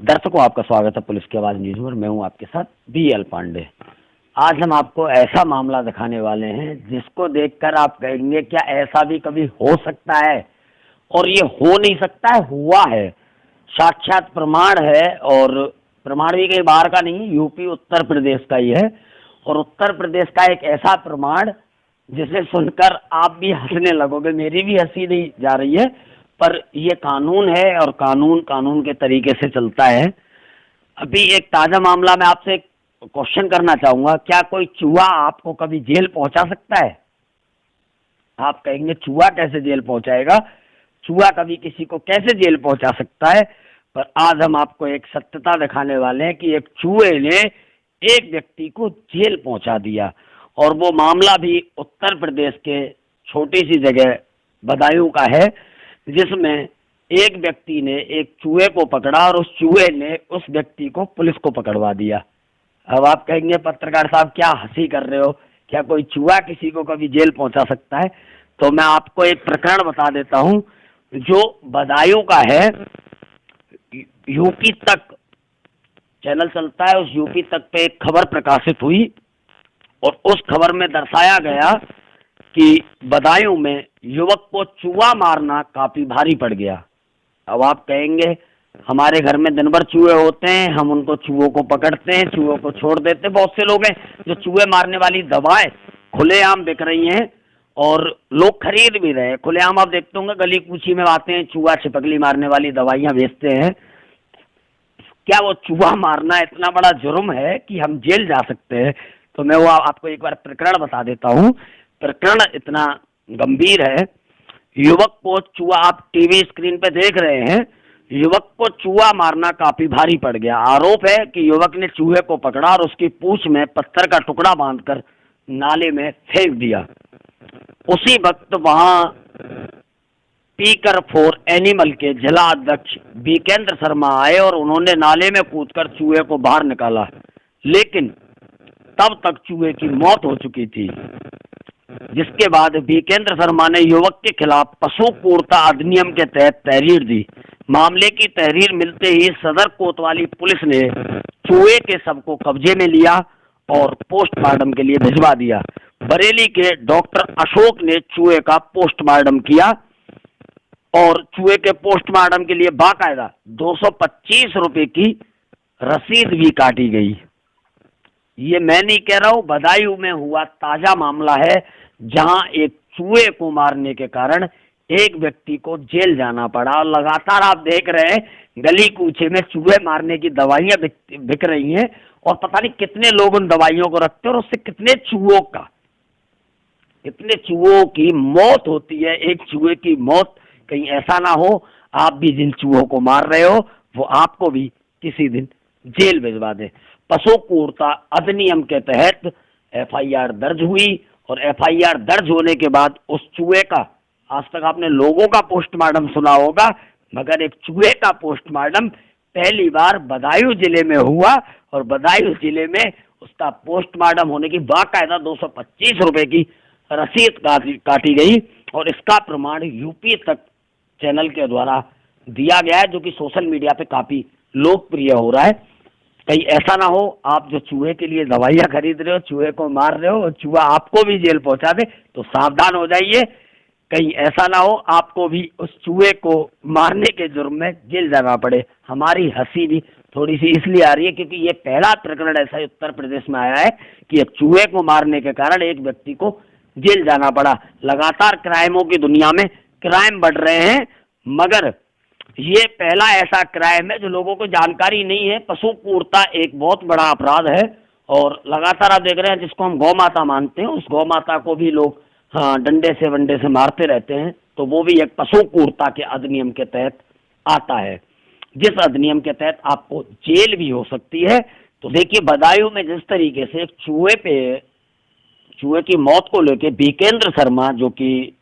दर्शकों, आपका स्वागत है पुलिस की आवाज न्यूज में। मैं हूं आपके साथ BL पांडे। आज हम आपको ऐसा मामला दिखाने वाले हैं जिसको देखकर आप कहेंगे क्या ऐसा भी कभी हो सकता है, और ये हो नहीं सकता है, हुआ है। साक्षात प्रमाण है, और प्रमाण भी कहीं बाहर का नहीं, यूपी उत्तर प्रदेश का ही है। और उत्तर प्रदेश का एक ऐसा प्रमाण जिसे सुनकर आप भी हंसने लगोगे, मेरी भी हंसी नहीं जा रही है, पर ये कानून है और कानून कानून के तरीके से चलता है। अभी एक ताज़ा मामला मैं आपसे क्वेश्चन करना चाहूँगा, क्या कोई चूहा आपको कभी जेल पहुंचा सकता है? आप कहेंगे चूहा कैसे जेल पहुंचाएगा, चूहा कभी किसी को कैसे जेल पहुंचा सकता है? पर आज हम आपको एक सत्यता दिखाने वाले हैं कि एक चूहे ने एक व्यक्ति को जेल पहुंचा दिया, और वो मामला भी उत्तर प्रदेश के छोटी सी जगह बदायूं का है, जिसमें एक व्यक्ति ने एक चूहे को पकड़ा और उस चूहे ने उस व्यक्ति को पुलिस को पकड़वा दिया। अब आप कहेंगे पत्रकार साहब क्या हंसी कर रहे हो, क्या कोई चूहा किसी को कभी जेल पहुंचा सकता है? तो मैं आपको एक प्रकरण बता देता हूं जो बदायूं का है। यूपी तक चैनल चलता है, उस यूपी तक पे एक खबर प्रकाशित हुई और उस खबर में दर्शाया गया कि बदायूं में युवक को चूहा मारना काफी भारी पड़ गया। अब आप कहेंगे हमारे घर में दिन भर चूहे होते हैं, हम उनको चूहों को पकड़ते हैं, चूहों को छोड़ देते हैं। बहुत से लोग हैं जो चूहे मारने वाली दवाएं खुलेआम बिक रही हैं और लोग खरीद भी रहे हैं। खुलेआम आप देखते होंगे, गली कूची में आते हैं, चूहा छिपकली मारने वाली दवाइयां बेचते हैं। क्या वो चूहा मारना इतना बड़ा जुर्म है कि हम जेल जा सकते हैं? तो मैं वो आपको एक बार प्रकरण बता देता हूँ। प्रकरण इतना गंभीर है। युवक को चूहा, आप टीवी स्क्रीन पे देख रहे हैं, युवक को चूहा मारना काफी भारी पड़ गया। आरोप है कि युवक ने चूहे को पकड़ा और उसकी पूंछ में पत्थर का टुकड़ा बांधकर नाले में फेंक दिया। उसी वक्त वहां स्पीकर फॉर एनिमल के जिला अध्यक्ष बीकेंद्र शर्मा आए और उन्होंने नाले में कूदकर चूहे को बाहर निकाला, लेकिन तब तक चूहे की मौत हो चुकी थी। जिसके बाद बीकेंद्र शर्मा ने युवक के खिलाफ पशु क्रूरता अधिनियम के तहत तहरीर दी। मामले की तहरीर मिलते ही सदर कोतवाली पुलिस ने चूहे के शव को कब्जे में लिया और पोस्टमार्टम के लिए भिजवा दिया। बरेली के डॉक्टर अशोक ने चूहे का पोस्टमार्टम किया और चूहे के पोस्टमार्टम के लिए बाकायदा 225 रुपए की रसीद भी काटी गई। ये मैं नहीं कह रहा हूं, बदायूं में हुआ ताजा मामला है, जहां एक चूहे को मारने के कारण एक व्यक्ति को जेल जाना पड़ा। और लगातार आप देख रहे हैं गली कूचे में चूहे मारने की दवाइयां बिक रही हैं, और पता नहीं कितने लोग उन दवाइयों को रखते हैं और उससे कितने चूहों की मौत होती है। एक चूहे की मौत, कहीं ऐसा ना हो आप भी जिन चूहों को मार रहे हो वो आपको भी किसी दिन जेल भिजवा दे। पशु क्रूरता अधिनियम के तहत FIR दर्ज हुई, और FIR दर्ज होने के बाद उस चूहे का, आज तक आपने लोगों का पोस्टमार्टम सुना होगा, मगर एक चूहे का पोस्टमार्टम पहली बार बदायूं जिले में हुआ, और बदायूं जिले में उसका पोस्टमार्टम होने की बाकायदा 225 रुपए की रसीद काटी गई। और इसका प्रमाण यूपी तक चैनल के द्वारा दिया गया है, जो कि सोशल मीडिया पे काफी लोकप्रिय हो रहा है। कहीं ऐसा ना हो आप जो चूहे के लिए दवाइयां खरीद रहे हो, चूहे को मार रहे हो और चूहा आपको भी जेल पहुंचा दे, तो सावधान हो जाइए। कहीं ऐसा ना हो आपको भी उस चूहे को मारने के जुर्म में जेल जाना पड़े। हमारी हंसी भी थोड़ी सी इसलिए आ रही है क्योंकि ये पहला प्रकरण ऐसा उत्तर प्रदेश में आया है कि एक चूहे को मारने के कारण एक व्यक्ति को जेल जाना पड़ा। लगातार क्राइमों की दुनिया में क्राइम बढ़ रहे हैं, मगर ये पहला ऐसा क्राइम है जो लोगों को जानकारी नहीं है। पशु क्रूरता एक बहुत बड़ा अपराध है, और लगातार आप देख रहे हैं जिसको हम गौ माता मानते हैं, उस गौ माता को भी लोग डंडे से वंडे से मारते रहते हैं, तो वो भी एक पशु क्रूरता के अधिनियम के तहत आता है, जिस अधिनियम के तहत आपको जेल भी हो सकती है। तो देखिए बदायूं में जिस तरीके से एक चूहे की मौत को लेकर बीकेंद्र शर्मा, जो कि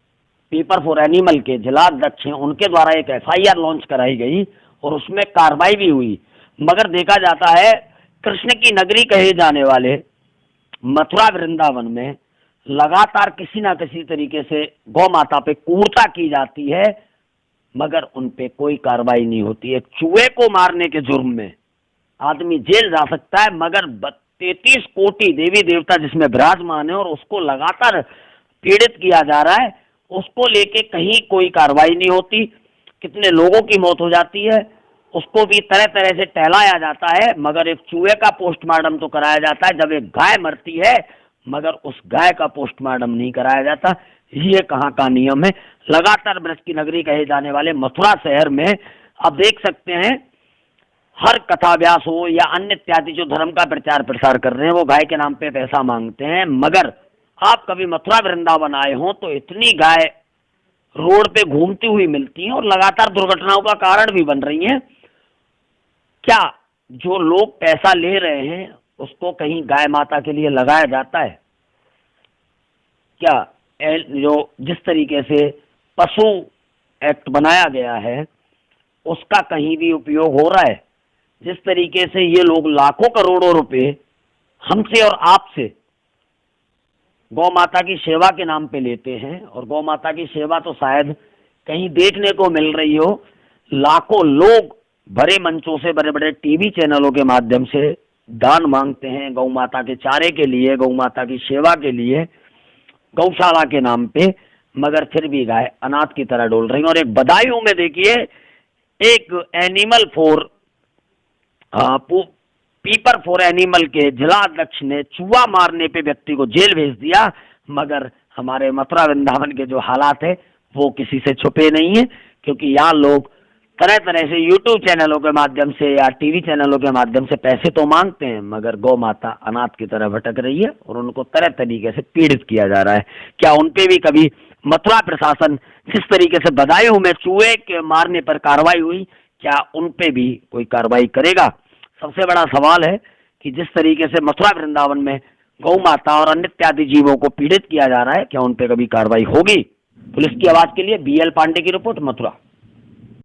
स्पीकर फॉर एनिमल के जिला अध्यक्ष हैं, उनके द्वारा एक FIR लॉन्च कराई गई और उसमें कार्रवाई भी हुई। मगर देखा जाता है कृष्ण की नगरी कहे जाने वाले मथुरा वृंदावन में लगातार किसी ना किसी तरीके से गौ माता पे क्रूरता की जाती है। मगर उन पे कोई कार्रवाई नहीं होती। एक चूहे को मारने के जुर्म में आदमी जेल जा सकता है, मगर 33 कोटि देवी देवता जिसमें विराजमान है और उसको लगातार पीड़ित किया जा रहा है, उसको लेके कहीं कोई कार्रवाई नहीं होती। कितने लोगों की मौत हो जाती है, उसको भी तरह तरह से टहलाया जाता है, मगर एक चूहे का पोस्टमार्टम तो कराया जाता है। जब एक गाय मरती है, मगर उस गाय का पोस्टमार्टम नहीं कराया जाता। ये कहाँ का नियम है? लगातार ब्रज की नगरी कहे जाने वाले मथुरा शहर में आप देख सकते हैं, हर कथा व्यास हो या अन्य इत्यादि जो धर्म का प्रचार प्रसार कर रहे हैं, वो गाय के नाम पे पैसा मांगते हैं। मगर आप कभी मथुरा वृंदावन आए हो तो इतनी गाय रोड पे घूमती हुई मिलती हैं और लगातार दुर्घटनाओं का कारण भी बन रही हैं। क्या जो लोग पैसा ले रहे हैं उसको कहीं गाय माता के लिए लगाया जाता है? क्या जो जिस तरीके से पशु एक्ट बनाया गया है उसका कहीं भी उपयोग हो रहा है? जिस तरीके से ये लोग लाखों करोड़ों रुपए हमसे और आपसे गौ माता की सेवा के नाम पे लेते हैं, और गौ माता की सेवा तो शायद कहीं देखने को मिल रही हो। लाखों लोग बड़े मंचों से, बड़े बड़े टीवी चैनलों के माध्यम से दान मांगते हैं गौ माता के चारे के लिए, गौ माता की सेवा के लिए, गौशाला के नाम पे, मगर फिर भी गाय अनाथ की तरह डोल रही है। और एक बदायूं में देखिए, एक एनिमल फॉर पीपर फॉर एनिमल के जिला अध्यक्ष ने चूहा मारने पे व्यक्ति को जेल भेज दिया, मगर हमारे मथुरा वृंदावन के जो हालात है वो किसी से छुपे नहीं है, क्योंकि यहाँ लोग तरह तरह से यूट्यूब चैनलों के माध्यम से या टीवी चैनलों के माध्यम से पैसे तो मांगते हैं, मगर गौ माता अनाथ की तरह भटक रही है और उनको तरह तरीके से पीड़ित किया जा रहा है। क्या उन पे भी कभी मथुरा प्रशासन जिस तरीके से बदायूं में चूहे के मारने पर कार्रवाई हुई, क्या उन पे भी कोई कार्रवाई करेगा? सबसे बड़ा सवाल है कि जिस तरीके से मथुरा वृंदावन में गौ माता और अन्य इत्यादि जीवों को पीड़ित किया जा रहा है, क्या उन पे कभी कार्रवाई होगी? पुलिस की आवाज के लिए BL पांडे की रिपोर्ट, मथुरा।